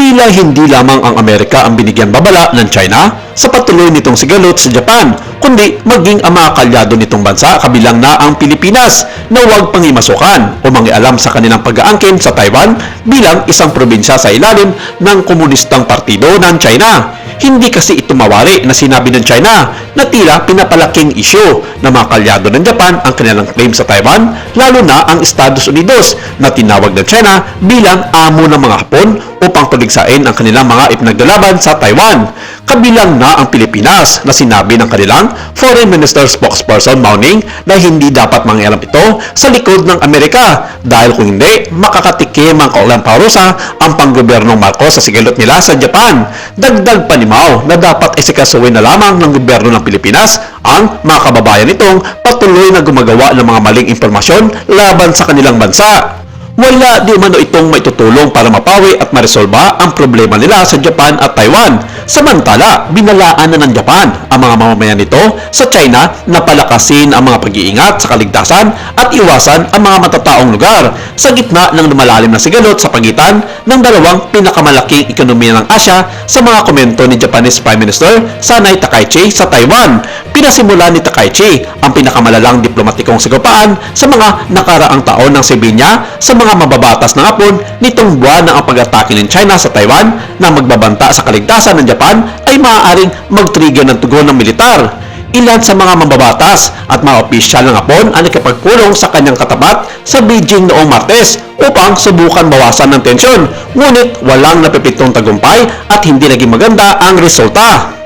Tila hindi lamang ang Amerika ang binigyan babala ng China sa patuloy nitong sigalot sa Japan, kundi maging ang mga kalyado nitong bansa kabilang na ang Pilipinas na huwag pangimasukan o mangialam sa kanilang pag-aangkin sa Taiwan bilang isang probinsya sa ilalim ng komunistang partido ng China. Hindi kasi ito mawari na sinabi ng China na tila pinapalaking isyu ng mga kalyado ng Japan ang kanilang claim sa Taiwan, lalo na ang Estados Unidos na tinawag ng China bilang amo ng mga Hapon upang tuligsain ang kanilang mga ipinaglalaban sa Taiwan. Kabilang na ang Pilipinas na sinabi ng kanilang Foreign Minister spokesperson Mao Ning na hindi dapat mangialam ito sa likod ng Amerika dahil kung hindi, makakatikim ang kaulang parusa ang panggobyernong Marcos sa sigalot nila sa Japan. Dagdag pa ni Mao na dapat isikasuhin na lamang ng gobyerno ng Pilipinas ang mga kababayan nitong patuloy na gumagawa ng mga maling impormasyon laban sa kanilang bansa. Wala di umano itong maitutulong para mapawi at maresolba ang problema nila sa Japan at Taiwan. Samantala, binalaan na ng Japan ang mga mamamayan nito sa China na palakasin ang mga pag-iingat sa kaligtasan at iwasan ang mga matataong lugar sa gitna ng lumalalim na sigalot sa pagitan ng dalawang pinakamalaking ekonomiya ng Asya sa mga komento ni Japanese Prime Minister Sanai Takaichi sa Taiwan. Pinasimula ni Takaichi ang pinakamalalang diplomatikong sagupaan sa mga nakaraang taon ng sabi niya sa mga mababatas ng Hapon nitong buwan ng ang pag-atake ng China sa Taiwan na magbabanta sa kaligtasan ng Japan ay maaaring mag-trigger ng tugon ng militar. Ilan sa mga mababatas at mga opisyal ng Hapon ang nakipagpulong sa kanyang katapat sa Beijing noong Martes upang subukan bawasan ng tensyon, ngunit walang napipitong tagumpay at hindi naging maganda ang resulta.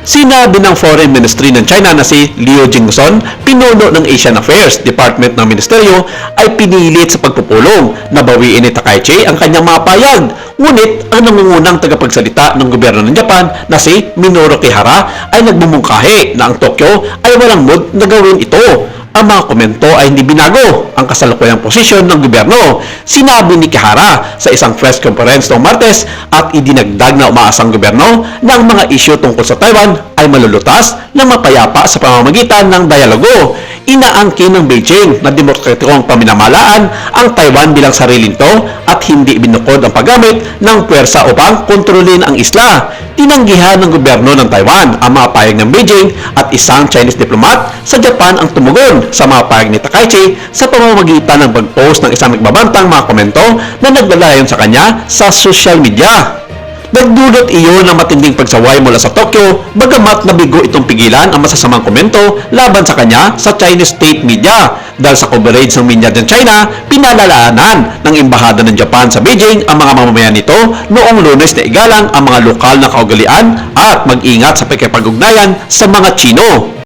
Sinabi ng Foreign Ministry ng China na si Liu Jingson, pinuno ng Asian Affairs Department ng Ministeryo, ay pinilit sa pagpupulong na bawiin ni Takaichi ang kanyang mga payag. Ngunit ang nangungunang tagapagsalita ng gobyerno ng Japan na si Minoru Kihara ay nagbumungkahi na ang Tokyo ay walang mood na gawin ito. Ang mga komento ay hindi binago ang kasalukuyang posisyon ng gobyerno. Sinabi ni Kihara sa isang press conference noong Martes at idinagdag na umaasang gobyerno na ang mga isyu tungkol sa Taiwan ay malulutas na mapayapa sa pamamagitan ng dialogo. Inaangkin ng Beijing na demokratikong paminamalaan ang Taiwan bilang sariling to at hindi binukod ang paggamit ng puwersa upang kontrolin ang isla. Tinanggihan ng gobyerno ng Taiwan ang mga payag ng Beijing at isang Chinese diplomat sa Japan ang tumugon sa mga payag ni Takaichi sa pamamagitan ng pag-post ng isang nagbabantang mga komento na naglalayon sa kanya sa social media. Nagdulot iyon ng matinding pagsaway mula sa Tokyo, bagamat nabigo itong pigilan ang masasamang komento laban sa kanya sa Chinese state media. Dahil sa coverage ng media ng China, pinalalaanan ng Embahada ng Japan sa Beijing ang mga mamamayan nito noong Lunes na igalang ang mga lokal na kaugalian at mag-ingat sa pakikipag-ugnayan sa mga Chino.